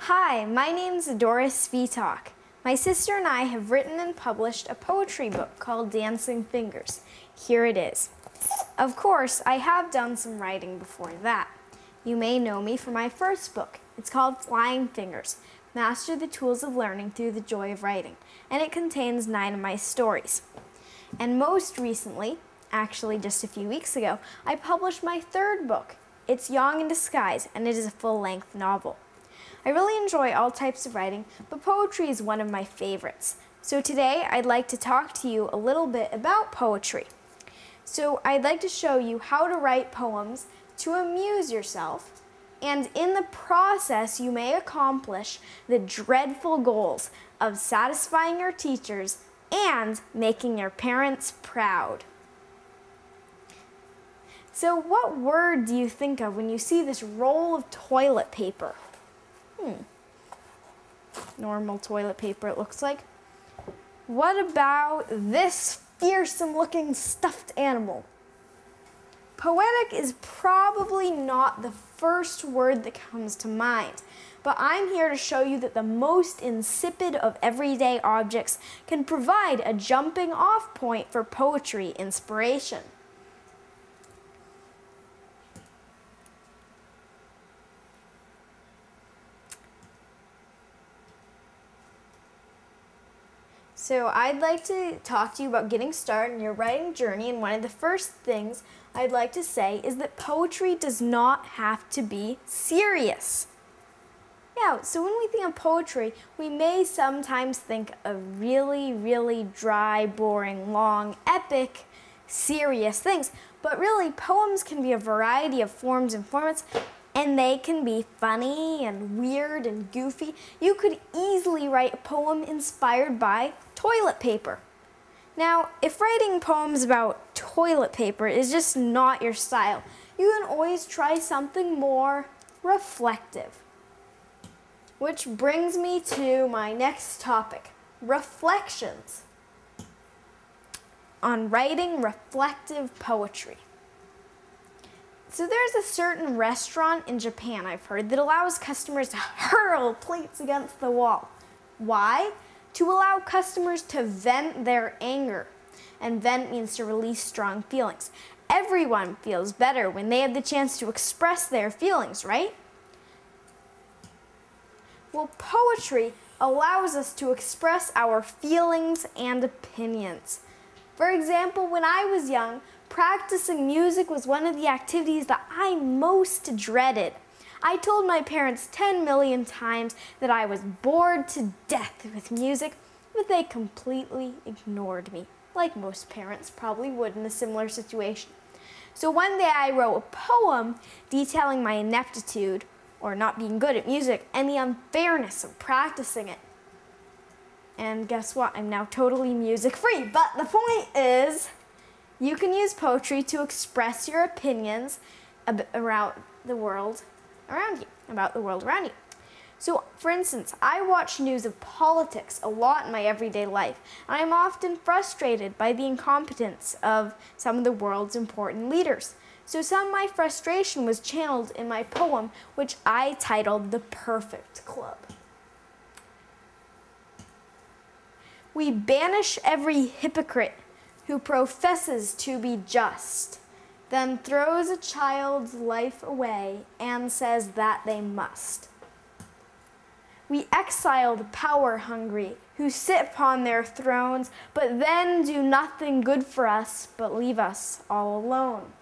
Hi, my name's Doris Vitok. My sister and I have written and published a poetry book called Dancing Fingers. Here it is. Of course, I have done some writing before that. You may know me for my first book. It's called Flying Fingers, Master the Tools of Learning Through the Joy of Writing, and it contains 9 of my stories. And most recently, actually just a few weeks ago, I published my third book. It's Young in Disguise, and it is a full-length novel. I really enjoy all types of writing, but poetry is one of my favorites. So today I'd like to talk to you a little bit about poetry. So I'd like to show you how to write poems to amuse yourself, and in the process you may accomplish the dreadful goals of satisfying your teachers and making your parents proud. So what word do you think of when you see this roll of toilet paper? Normal toilet paper, it looks like. What about this fearsome looking stuffed animal? Poetic is probably not the first word that comes to mind, but I'm here to show you that the most insipid of everyday objects can provide a jumping off point for poetry inspiration. So I'd like to talk to you about getting started in your writing journey, and one of the first things I'd like to say is that poetry does not have to be serious. Yeah, so when we think of poetry, we may sometimes think of really, really dry, boring, long, epic, serious things, but really poems can be a variety of forms and formats, and they can be funny and weird and goofy. You could easily write a poem inspired by toilet paper. Now, if writing poems about toilet paper is just not your style, you can always try something more reflective. Which brings me to my next topic, reflections on writing reflective poetry. So there's a certain restaurant in Japan, I've heard, that allows customers to hurl plates against the wall. Why? To allow customers to vent their anger. And vent means to release strong feelings. Everyone feels better when they have the chance to express their feelings, right? Well, poetry allows us to express our feelings and opinions. For example, when I was young, practicing music was one of the activities that I most dreaded. I told my parents 10 million times that I was bored to death with music, but they completely ignored me, like most parents probably would in a similar situation. So one day I wrote a poem detailing my ineptitude, or not being good at music, and the unfairness of practicing it. And guess what? I'm now totally music free. But the point is, you can use poetry to express your opinions around the world around you, about the world around you. So, for instance, I watch news of politics a lot in my everyday life, and I'm often frustrated by the incompetence of some of the world's important leaders. So some of my frustration was channeled in my poem, which I titled The Perfect Club. We banish every hypocrite who professes to be just, then throws a child's life away and says that they must. We exile the power-hungry who sit upon their thrones, but then do nothing good for us but leave us all alone.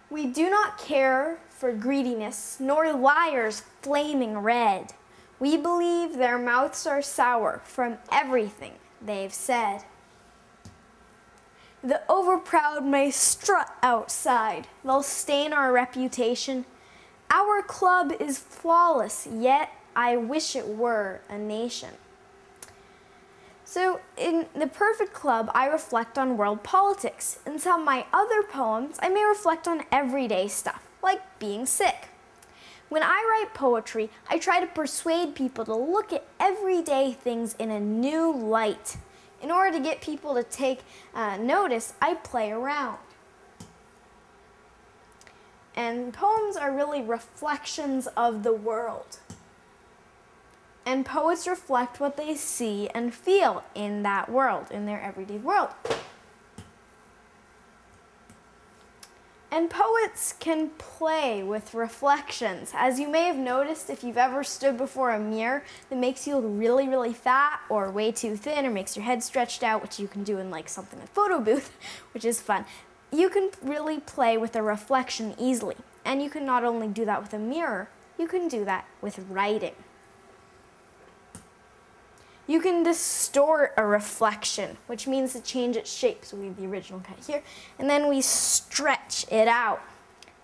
We do not care for greediness, nor liars flaming red. We believe their mouths are sour from everything they've said. The overproud may strut outside. They'll stain our reputation. Our club is flawless, yet I wish it were a nation. So in The Perfect Club, I reflect on world politics. In some of my other poems, I may reflect on everyday stuff, like being sick. When I write poetry, I try to persuade people to look at everyday things in a new light. In order to get people to take notice, I play around. And poems are really reflections of the world. And poets reflect what they see and feel in that world, in their everyday world. And poets can play with reflections. As you may have noticed, if you've ever stood before a mirror that makes you look really, really fat or way too thin or makes your head stretched out, which you can do in like something like photo booth, which is fun, you can really play with a reflection easily. And you can not only do that with a mirror, you can do that with writing. You can distort a reflection, which means to change its shape. So we have the original cut here, and then we stretch it out.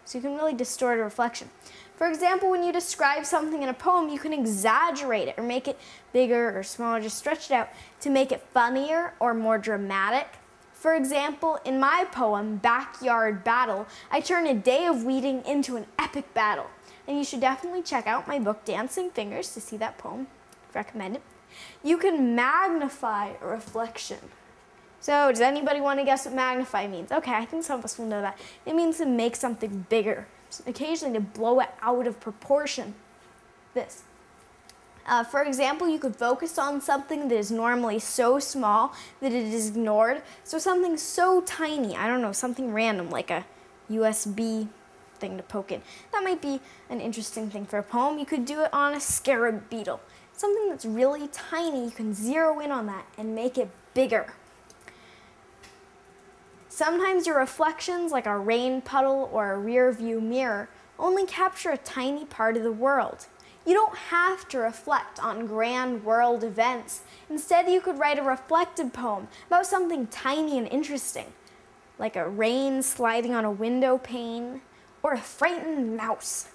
So you can really distort a reflection. For example, when you describe something in a poem, you can exaggerate it or make it bigger or smaller, just stretch it out to make it funnier or more dramatic. For example, in my poem, Backyard Battle, I turn a day of weeding into an epic battle. And you should definitely check out my book, Dancing Fingers, to see that poem. Recommend it. You can magnify a reflection. So does anybody want to guess what magnify means? Okay, I think some of us will know that. It means to make something bigger, occasionally to blow it out of proportion. This. For example, you could focus on something that is normally so small that it is ignored. So something so tiny, I don't know, something random like a USB thing to poke in. That might be an interesting thing for a poem. You could do it on a scarab beetle. Something that's really tiny, you can zero in on that and make it bigger. Sometimes your reflections, like a rain puddle or a rear view mirror, only capture a tiny part of the world. You don't have to reflect on grand world events. Instead, you could write a reflective poem about something tiny and interesting, like a rain sliding on a window pane or a frightened mouse.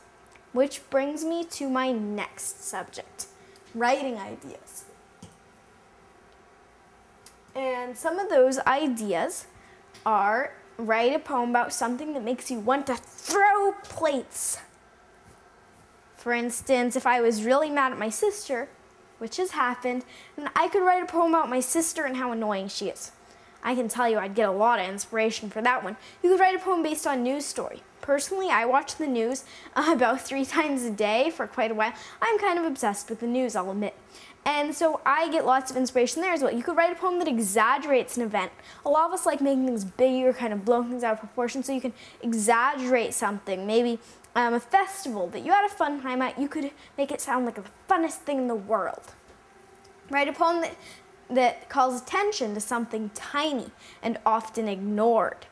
Which brings me to my next subject. Writing ideas. And some of those ideas are write a poem about something that makes you want to throw plates. For instance, if I was really mad at my sister, which has happened, then I could write a poem about my sister and how annoying she is. I can tell you I'd get a lot of inspiration for that one. You could write a poem based on news story. Personally, I watch the news about 3 times a day for quite a while. I'm kind of obsessed with the news, I'll admit. And so I get lots of inspiration there as well. You could write a poem that exaggerates an event. A lot of us like making things bigger, kind of blowing things out of proportion, so you can exaggerate something. Maybe a festival that you had a fun time at, you could make it sound like the funnest thing in the world. Write a poem that calls attention to something tiny and often ignored.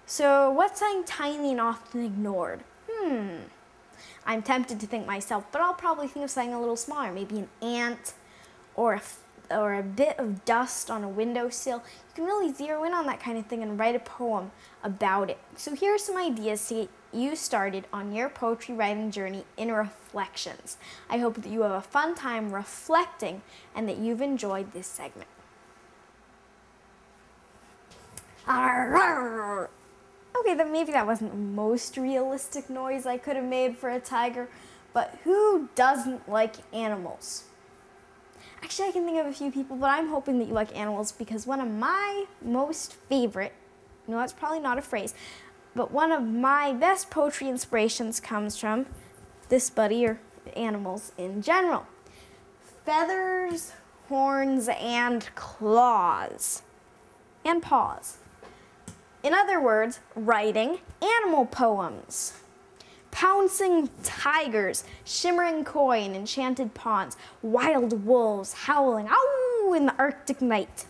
So what's something tiny and often ignored? I'm tempted to think myself, but I'll probably think of something a little smaller, maybe an ant or a bit of dust on a windowsill. You can really zero in on that kind of thing and write a poem about it. So here are some ideas to get you started on your poetry writing journey in Reflections. I hope that you have a fun time reflecting and that you've enjoyed this segment. Okay, then maybe that wasn't the most realistic noise I could have made for a tiger, but who doesn't like animals? Actually, I can think of a few people, but I'm hoping that you like animals because one of my most favorite, no, that's probably not a phrase, but one of my best poetry inspirations comes from this buddy, or animals in general. Feathers, horns, and claws, and paws. In other words, writing animal poems. Pouncing tigers, shimmering koi in enchanted ponds, wild wolves howling, ow, in the Arctic night.